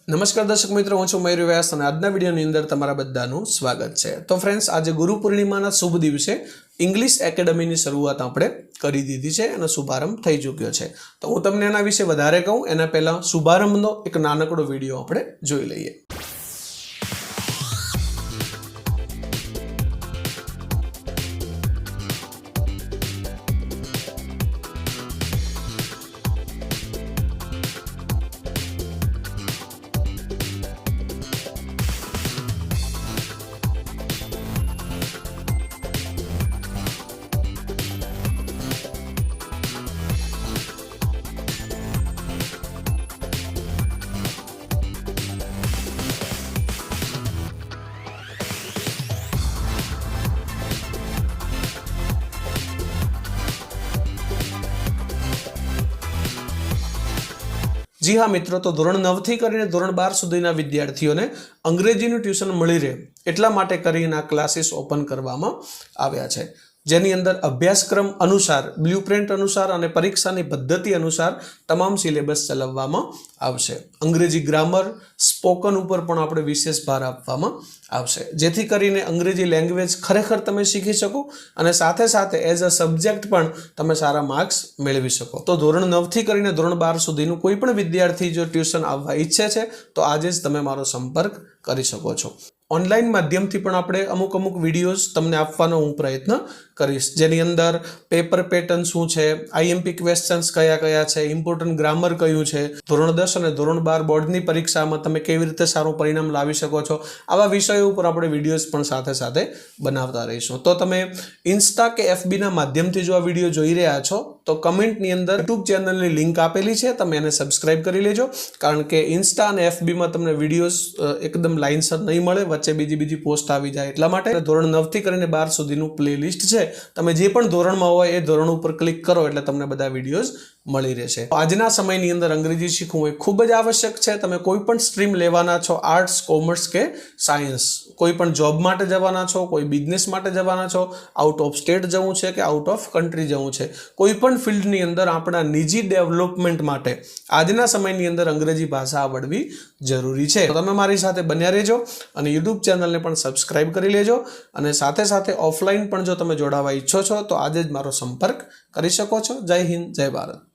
નમસ્કાર દર્શક મિત્રો, હું છું મયુર વ્યાસ અને આજના વિડીયોની અંદર તમારા બધાનું સ્વાગત છે। તો ફ્રેન્ડ્સ, આજે ગુરુ પૂર્ણિમાના શુભ દિવસે ઇંગ્લિશ એકેડમીની શરૂઆત આપણે કરી દીધી છે અને શુભારંભ થઈ ચૂક્યો છે। તો હું તમને એના વિશે વધારે કહું એના પહેલા શુભારંભનો એક નાનકડો વિડીયો આપણે જોઈ લઈએ। जी हाँ मित्रों, तो धोरण 9 થી કરીને ધોરણ 12 સુધીના વિદ્યાર્થીઓને અંગ્રેજીનું ટ્યુશન મળી રહે એટલા માટે કરીને આ ક્લાસીસ ઓપન કરવામાં આવ્યા છે, જેની અંદર અભ્યાસક્રમ અનુસાર, બ્લુપ્રિન્ટ અનુસાર અને પરીક્ષાની પદ્ધતિ અનુસાર તમામ સિલેબસ ચલાવવામાં આવશે। અંગ્રેજી ગ્રામર, સ્પોકન ઉપર પણ આપણે વિશેષ ભાર આપવામાં આવશે, જેથી કરીને અંગ્રેજી લેંગ્વેજ ખરેખર તમે શીખી શકો અને સાથે સાથે એઝ અ સબ્જેક્ટ પણ તમે સારા માર્ક્સ મેળવી શકો। તો ધોરણ 9 થી કરીને ધોરણ 12 સુધીનું કોઈ પણ વિદ્યાર્થી જો ટ્યુશન આવવા ઈચ્છે છે તો આજે જ તમે મારો સંપર્ક કરી શકો છો। ઓનલાઈન માધ્યમથી પણ આપણે અમુક વિડીયોઝ તમને આપવાનો હું પ્રયત્ન કરીશ, જેની અંદર પેપર પેટર્ન શું છે, આઈએમપી ક્વેશ્ચન્સ કયા છે, ઇમ્પોર્ટન્ટ ગ્રામર કયું છે, ધોરણ 10 અને ધોરણ 12 બોર્ડની પરીક્ષામાં તમે કેવી રીતે સારું પરિણામ લાવી શકો છો, આવા વિષયો ઉપર આપણે વિડીયોઝ પણ સાથે સાથે બનાવતા રહીશું। તો તમે ઇન્સ્ટા કે એફબીના માધ્યમથી જો આ વિડીયો જોઈ રહ્યા છો તો કમેન્ટની અંદર યુટ્યુબ ચેનલની લિંક આપેલી છે, તમે એને સબસ્ક્રાઇબ કરી લેજો, કારણ કે ઇન્સ્ટા અને એફબીમાં તમને વિડીયોઝ એકદમ લાઇનસર નહીં મળે, વચ્ચે બીજી પોસ્ટ આવી જાય, એટલા માટે ધોરણ 9 થી કરીને 12 સુધીનું પ્લેલિસ્ટ છે, તમે જે પણ ધોરણમાં હોય એ ધોરણ ઉપર ક્લિક કરો એટલે તમને બધા વિડીયોઝ મળી રહેશે। આજના સમયની અંદર અંગ્રેજી શીખવું એ ખૂબ જ આવશ્યક છે। તમે કોઈ પણ સ્ટ્રીમ લેવાના છો, આર્ટ્સ, કોમર્સ કે સાયન્સ, કોઈ પણ જોબ માટે જવાના છો, કોઈ બિઝનેસ માટે જવાના છો, આઉટ ઓફ સ્ટેટ જવું છે કે આઉટ ઓફ કન્ટ્રી જવું છે, કોઈ પણ ફિલ્ડની અંદર આપણા નિજી ડેવલપમેન્ટ માટે આજના સમયની અંદર અંગ્રેજી ભાષા આવડવી જરૂરી છે। તો તમે મારી સાથે બન્યા રહેજો અને યુટ્યુબ ચેનલને પણ સબસ્ક્રાઇબ કરી લેજો અને સાથે સાથે ઓફલાઈન પણ જો તમે જોડાવા ઈચ્છો છો તો આજે જ મારો સંપર્ક કરી શકો છો। જય હિન્દ, જય ભારત।